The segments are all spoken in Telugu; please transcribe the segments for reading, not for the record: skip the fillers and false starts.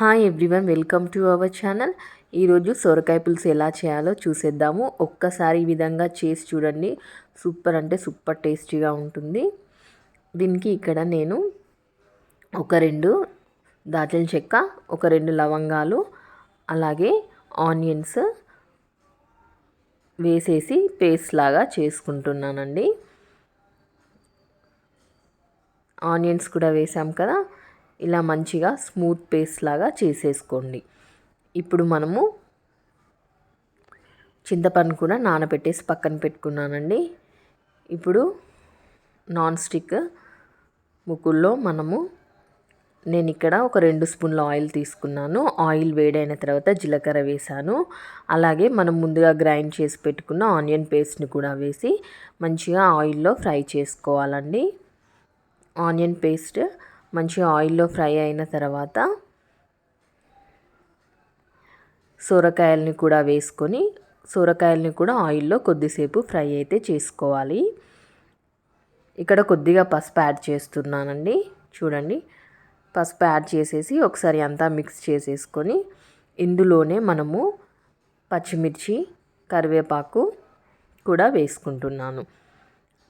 Hi everyone, welcome to our channel. ఈరోజు సొరకాయ పులుసు ఎలా చేయాలో చూసేద్దాము. ఒక్కసారి ఈ విధంగా చేసి చూడండి, సూపర్ అంటే సూపర్ టేస్టీగా ఉంటుంది. దీనికి ఇక్కడ నేను ఒక 2 దాల్చిన చెక్క, ఒక 2 లవంగాలు, అలాగే ఆనియన్స్ వేసేసి పేస్ట్ లాగా చేసుకుంటున్నానండి. ఆనియన్స్ కూడా వేసాం కదా, ఇలా మంచిగా స్మూత్ పేస్ట్ లాగా చేసేసుకోండి. ఇప్పుడు మనము చింతపండు కూడా నానబెట్టేసి పక్కన పెట్టుకున్నానండి. ఇప్పుడు నాన్ స్టిక్ ముకుల్లో నేను ఇక్కడ ఒక 2 స్పూన్ల ఆయిల్ తీసుకున్నాను. ఆయిల్ వేడైన తర్వాత జీలకర్ర వేసాను. అలాగే మనం ముందుగా గ్రైండ్ చేసి పెట్టుకున్న ఆనియన్ పేస్ట్ని కూడా వేసి మంచిగా ఆయిల్లో ఫ్రై చేసుకోవాలండి. ఆనియన్ పేస్ట్ మంచిగా ఆయిల్లో ఫ్రై అయిన తర్వాత సొరకాయల్ని కూడా వేసుకొని సొరకాయల్ని కూడా ఆయిల్లో కొద్దిసేపు ఫ్రై అయితే చేసుకోవాలి. ఇక్కడ కొద్దిగా పసుపు యాడ్ చేస్తున్నానండి. చూడండి, పసుపు యాడ్ చేసేసి ఒకసారి అంతా మిక్స్ చేసేసుకొని ఇందులోనే మనము పచ్చిమిర్చి, కరివేపాకు కూడా వేసుకుంటున్నాను.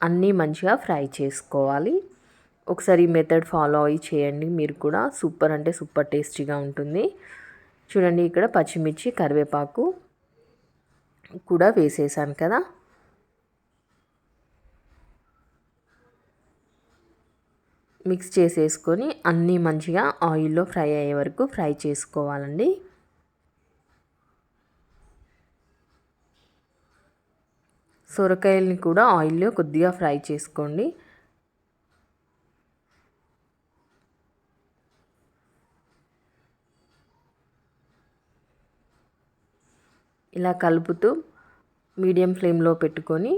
అన్నీ మంచిగా ఫ్రై చేసుకోవాలి. ఒకసారి ఈ మెథడ్ ఫాలో అయ్యి చేయండి, మీరు కూడా సూపర్ అంటే సూపర్ టేస్టీగా ఉంటుంది. చూడండి, ఇక్కడ పచ్చిమిర్చి, కరివేపాకు కూడా వేసేసాను కదా. మిక్స్ చేసేసుకొని అన్నీ మంచిగా ఆయిల్లో ఫ్రై అయ్యే వరకు ఫ్రై చేసుకోవాలండి. సొరకాయల్ని కూడా ఆయిల్లో కొద్దిగా ఫ్రై చేసుకోండి. ఇలా కలుపుతూ మీడియం ఫ్లేమ్లో పెట్టుకొని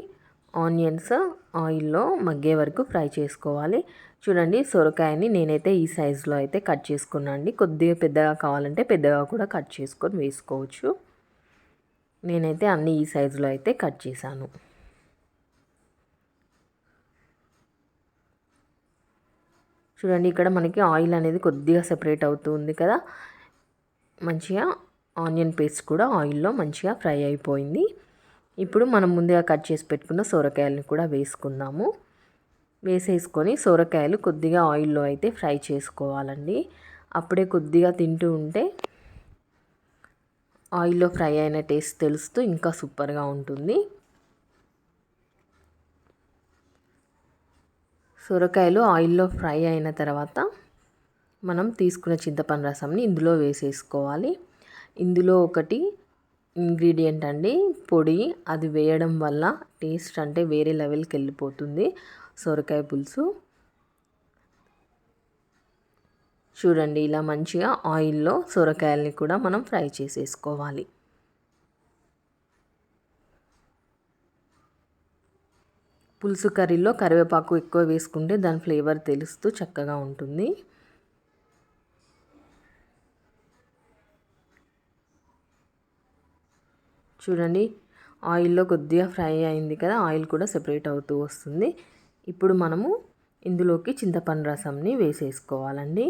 ఆనియన్స్ ఆయిల్లో మగ్గే వరకు ఫ్రై చేసుకోవాలి. చూడండి, సొరకాయని నేనైతే ఈ సైజులో అయితే కట్ చేసుకున్నాను అండి. కొద్దిగా పెద్దగా కావాలంటే పెద్దగా కూడా కట్ చేసుకొని వేసుకోవచ్చు. నేనైతే అన్నీ ఈ సైజులో అయితే కట్ చేశాను. చూడండి, ఇక్కడ మనకి ఆయిల్ అనేది కొద్దిగా సెపరేట్ అవుతుంది కదా. మంచిగా ఆనియన్ పేస్ట్ కూడా ఆయిల్లో మంచిగా ఫ్రై అయిపోయింది. ఇప్పుడు మనం ముందుగా కట్ చేసి పెట్టుకున్న సొరకాయలను కూడా వేసుకుందాము. వేసేసుకొని సొరకాయలు కొద్దిగా ఆయిల్లో అయితే ఫ్రై చేసుకోవాలండి. అప్పుడే కొద్దిగా తింటూ ఉంటే ఆయిల్లో ఫ్రై అయిన టేస్ట్ తెలుస్తూ ఇంకా సూపర్గా ఉంటుంది. సొరకాయలు ఆయిల్లో ఫ్రై అయిన తర్వాత మనం తీసుకున్న చింతపండు రసంని ఇందులో వేసేసుకోవాలి. ఇందులో ఒకటి ఇంగ్రీడియంట్ అండి, పొడి. అది వేయడం వల్ల టేస్ట్ అంటే వేరే లెవెల్కి వెళ్ళిపోతుంది సొరకాయ పులుసు. చూడండి, ఇలా మంచిగా ఆయిల్లో సొరకాయల్ని కూడా మనం ఫ్రై చేసేసుకోవాలి. పులుసు కర్రీలో కరివేపాకు ఎక్కువ వేసుకుంటే దాని ఫ్లేవర్ తెలుస్తూ చక్కగా ఉంటుంది. చూడండి, ఆయిల్లో కొద్దిగా ఫ్రై అయింది కదా, ఆయిల్ కూడా సెపరేట్ అవుతూ వస్తుంది. ఇప్పుడు మనము ఇందులోకి చింతపండు రసంని వేసేసుకోవాలండి.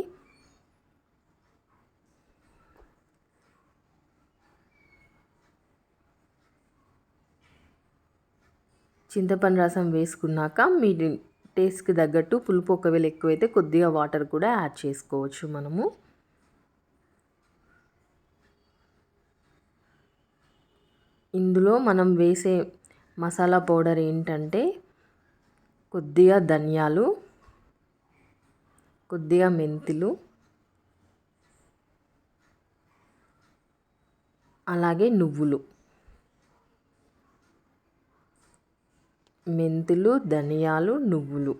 చింతపండు రసం వేసుకున్నాక మీ టేస్ట్కి తగ్గట్టు పులుపు ఒకవేళ ఎక్కువైతే కొద్దిగా వాటర్ కూడా యాడ్ చేసుకోవచ్చు మనము. ఇందులో మనం వేసే మసాలా పౌడర్ ఏంటంటే కొద్దిగా ధనియాలు, కొద్దిగా మెంతులు, అలాగే నువ్వులు. మెంతులు, ధనియాలు, నువ్వులు,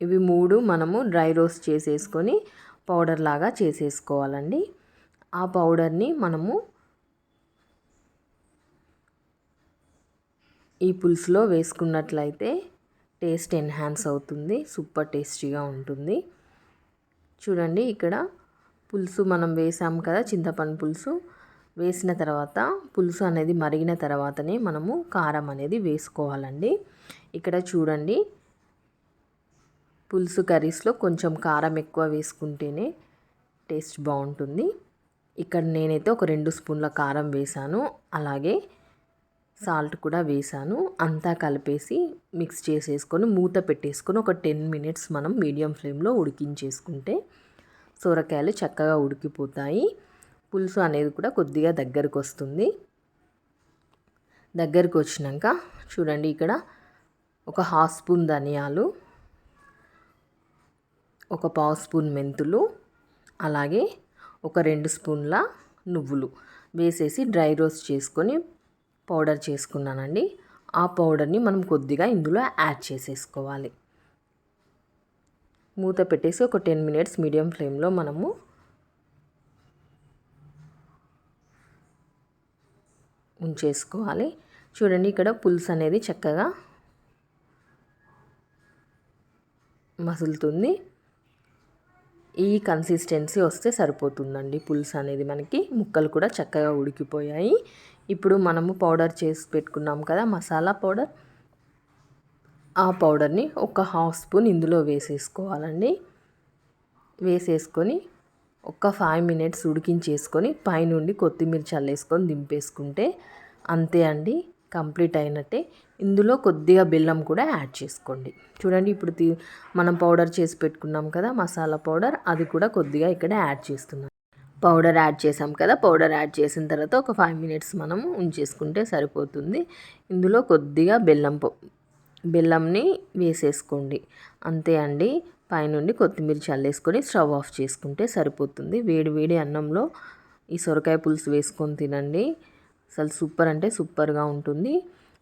ఇవి 3 మనము డ్రై రోస్ట్ చేసేసుకొని పౌడర్ లాగా చేసేసుకోవాలండి. ఆ పౌడర్ని మనము ఈ పులుసులో వేసుకున్నట్లయితే టేస్ట్ ఎన్హాన్స్ అవుతుంది, సూపర్ టేస్టీగా ఉంటుంది. చూడండి, ఇక్కడ పులుసు మనం వేసాం కదా, చింతపండు పులుసు వేసిన తర్వాత పులుసు అనేది మరిగిన తర్వాతనే మనము కారం అనేది వేసుకోవాలండి. ఇక్కడ చూడండి, పులుసు కర్రీస్లో కొంచెం కారం ఎక్కువ వేసుకుంటేనే టేస్ట్ బాగుంటుంది. ఇక్కడ నేనైతే ఒక 2 స్పూన్ల కారం వేసాను, అలాగే సాల్ట్ కూడా వేసాను. అంతా కలిపేసి మిక్స్ చేసేసుకొని మూత పెట్టేసుకొని ఒక 10 మినిట్స్ మనం మీడియం ఫ్లేమ్లో ఉడికించేసుకుంటే సొరకాయలు చక్కగా ఉడికిపోతాయి. పులుసు అనేది కూడా కొద్దిగా దగ్గరకు వస్తుంది. దగ్గరకు వచ్చినాక చూడండి, ఇక్కడ ఒక 1/2 స్పూన్ ధనియాలు, ఒక 1/2 స్పూన్ మెంతులు, అలాగే ఒక 2 స్పూన్ల నువ్వులు వేసేసి డ్రై రోస్ట్ చేసుకొని పౌడర్ చేసుకున్నానండి. ఆ పౌడర్ని మనం కొద్దిగా ఇందులో యాడ్ చేసేసుకోవాలి. మూత పెట్టేసి ఒక 10 మినిట్స్ మీడియం ఫ్లేమ్లో మనము ఉంచేసుకోవాలి. చూడండి, ఇక్కడ పులుసు అనేది చక్కగా మసులుతుంది. ఈ కన్సిస్టెన్సీ వస్తే సరిపోతుందండి పులుసు అనేది. మనకి ముక్కలు కూడా చక్కగా ఉడికిపోయాయి. ఇప్పుడు మనము పౌడర్ చేసి పెట్టుకున్నాం కదా మసాలా పౌడర్, ఆ పౌడర్ని ఒక 1/2 స్పూన్ ఇందులో వేసేసుకోవాలండి. వేసేసుకొని ఒక 5 మినిట్స్ ఉడికించేసుకొని పైనుండి కొత్తిమీర చల్లేసుకొని దింపేసుకుంటే అంతే అండి, కంప్లీట్ అయినట్టే. ఇందులో కొద్దిగా బెల్లం కూడా యాడ్ చేసుకోండి. చూడండి, ఇప్పుడు మనం పౌడర్ చేసి పెట్టుకున్నాం కదా మసాలా పౌడర్, అది కూడా కొద్దిగా ఇక్కడ యాడ్ చేస్తున్నాం. పౌడర్ యాడ్ చేసాం కదా, పౌడర్ యాడ్ చేసిన తర్వాత ఒక 5 మినిట్స్ మనం ఉంచేసుకుంటే సరిపోతుంది. ఇందులో కొద్దిగా బెల్లంని వేసేసుకోండి. అంతే అండి, పైనుండి కొత్తిమీర చల్లేసుకొని స్టవ్ ఆఫ్ చేసుకుంటే సరిపోతుంది. వేడి వేడి అన్నంలో ఈ సొరకాయ పులుసు వేసుకొని తినండి. అసలు సూపర్ అంటే సూపర్గా ఉంటుంది.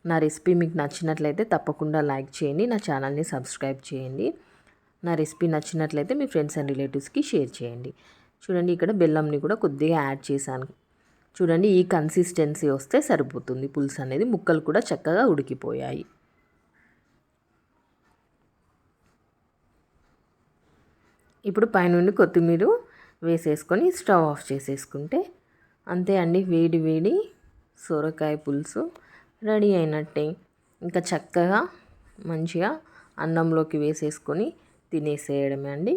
నా రెసిపీ మీకు నచ్చినట్లయితే తప్పకుండా లైక్ చేయండి, నా ఛానల్ని సబ్స్క్రైబ్ చేయండి. నా రెసిపీ నచ్చినట్లయితే మీ ఫ్రెండ్స్ అండ్ రిలేటివ్స్కి షేర్ చేయండి. చూడండి, ఇక్కడ బెల్లంని కూడా కొద్దిగా యాడ్ చేశాను. చూడండి, ఈ కన్సిస్టెన్సీ వస్తే సరిపోతుంది పులుసు అనేది. ముక్కలు కూడా చక్కగా ఉడికిపోయాయి. ఇప్పుడు పైనుండి కొత్తిమీర వేసేసుకొని స్టవ్ ఆఫ్ చేసేసుకుంటే అంతే అండి, వేడి వేడి సొరకాయ పులుసు రెడీ అయినట్టే. ఇంకా చక్కగా మంచిగా అన్నంలోకి వేసేసుకొని తినేసేయడమే అండి.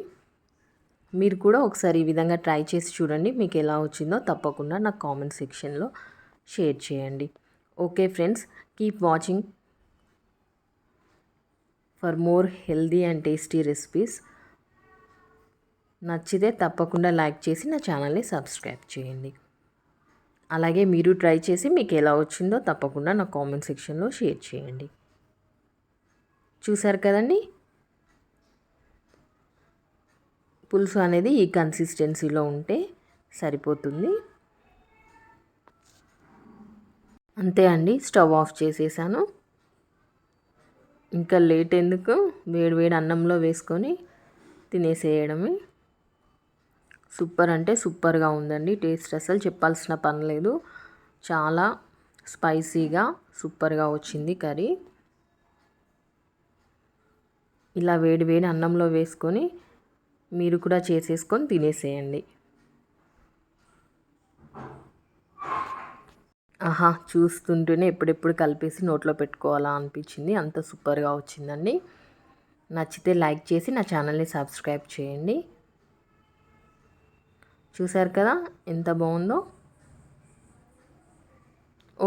మీరు కూడా ఒకసారి ఈ విధంగా ట్రై చేసి చూడండి. మీకు ఎలా వచ్చిందో తప్పకుండా నాకు కామెంట్ సెక్షన్లో షేర్ చేయండి. Okay friends, keep watching for more healthy and tasty recipes. నచ్చితే తప్పకుండా లైక్ చేసి నా ఛానల్ని సబ్స్క్రైబ్ చేయండి. అలాగే మీరు ట్రై చేసి మీకు ఎలా వచ్చిందో తప్పకుండా నా కామెంట్ సెక్షన్లో షేర్ చేయండి. చూసారు కదండి, పులుసు అనేది ఈ కన్సిస్టెన్సీలో ఉంటే సరిపోతుంది. అంతే అండి, స్టవ్ ఆఫ్ చేసేసాను. ఇంకా లేట్ ఎందుకు, వేడి వేడి అన్నంలో వేసుకొని తినేసేయడమే. సూపర్ అంటే సూపర్గా ఉందండి. టేస్ట్ అసలు చెప్పాల్సిన పని లేదు. చాలా స్పైసీగా సూపర్గా వచ్చింది కర్రీ. ఇలా వేడి వేడి అన్నంలో వేసుకొని మీరు కూడా చేసేసుకొని తినేసేయండి. ఆహా, చూస్తుంటేనే ఎప్పుడెప్పుడు కలిపేసి నోట్లో పెట్టుకోవాలా అనిపించింది. అంత సూపర్గా వచ్చిందండి. నచ్చితే లైక్ చేసి నా ఛానల్ని సబ్స్క్రైబ్ చేయండి. చూసారు కదా ఎంత బాగుందో.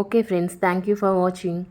Okay friends, thank you for watching.